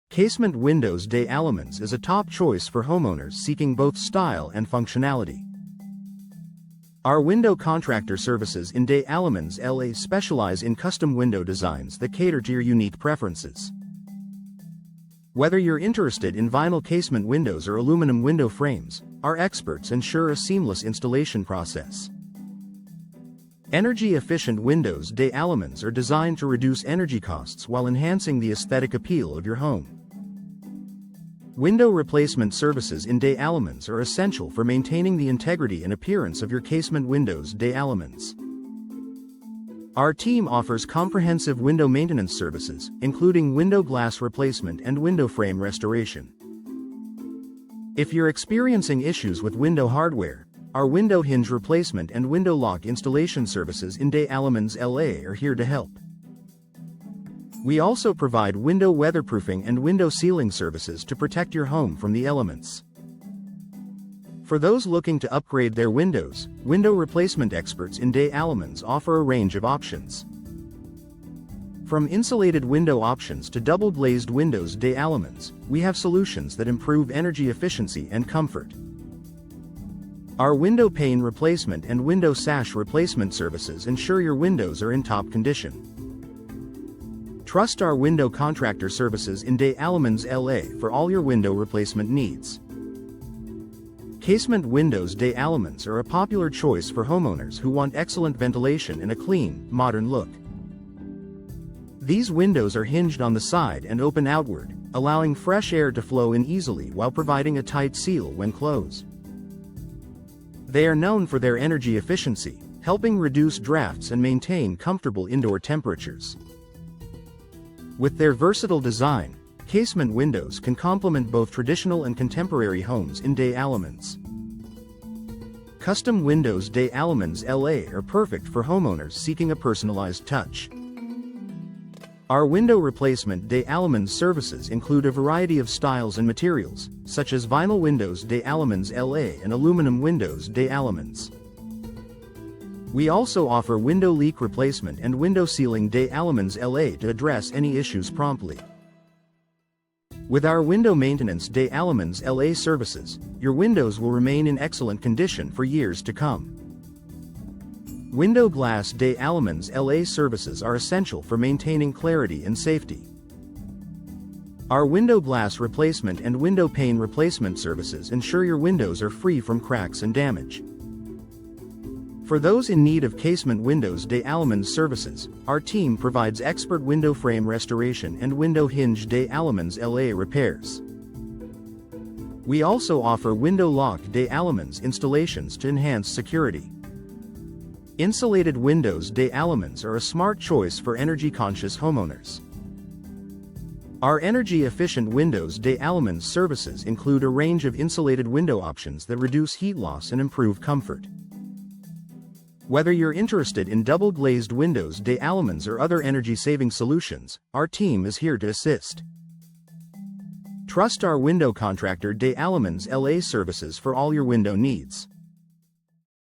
Casement Windows Des Allemands is a top choice for homeowners seeking both style and functionality. Our window contractor services in Des Allemands, LA specialize in custom window designs that cater to your unique preferences. Whether you're interested in vinyl casement windows or aluminum window frames, our experts ensure a seamless installation process. Energy-efficient windows Des Allemands are designed to reduce energy costs while enhancing the aesthetic appeal of your home. Window replacement services in Des Allemands are essential for maintaining the integrity and appearance of your casement windows Des Allemands. Our team offers comprehensive window maintenance services, including window glass replacement and window frame restoration. If you're experiencing issues with window hardware, our window hinge replacement and window lock installation services in Des Allemands, LA are here to help. We also provide window weatherproofing and window sealing services to protect your home from the elements. For those looking to upgrade their windows, window replacement experts in Des Allemands offer a range of options. From insulated window options to double-glazed windows Des Allemands, we have solutions that improve energy efficiency and comfort. Our window pane replacement and window sash replacement services ensure your windows are in top condition. Trust our window contractor services in Des Allemands, LA for all your window replacement needs. Casement windows Des Allemands are a popular choice for homeowners who want excellent ventilation and a clean, modern look. These windows are hinged on the side and open outward, allowing fresh air to flow in easily while providing a tight seal when closed. They are known for their energy efficiency, helping reduce drafts and maintain comfortable indoor temperatures. With their versatile design, casement windows can complement both traditional and contemporary homes in Des Allemands. Custom windows Des Allemands, LA are perfect for homeowners seeking a personalized touch. Our window replacement Des Allemands services include a variety of styles and materials, such as vinyl windows Des Allemands, LA and aluminum windows Des Allemands. We also offer window leak replacement and window sealing Des Allemands, LA to address any issues promptly. With our window maintenance Des Allemands, LA services, your windows will remain in excellent condition for years to come. Window glass Des Allemands, LA services are essential for maintaining clarity and safety. Our window glass replacement and window pane replacement services ensure your windows are free from cracks and damage. For those in need of casement windows Des Allemands services, our team provides expert window frame restoration and window hinge Des Allemands, LA repairs. We also offer window lock Des Allemands installations to enhance security. Insulated windows Des Allemands are a smart choice for energy-conscious homeowners. Our energy-efficient windows Des Allemands services include a range of insulated window options that reduce heat loss and improve comfort. Whether you're interested in double-glazed windows Des Allemands or other energy-saving solutions, our team is here to assist. Trust our window contractor Des Allemands, LA services for all your window needs.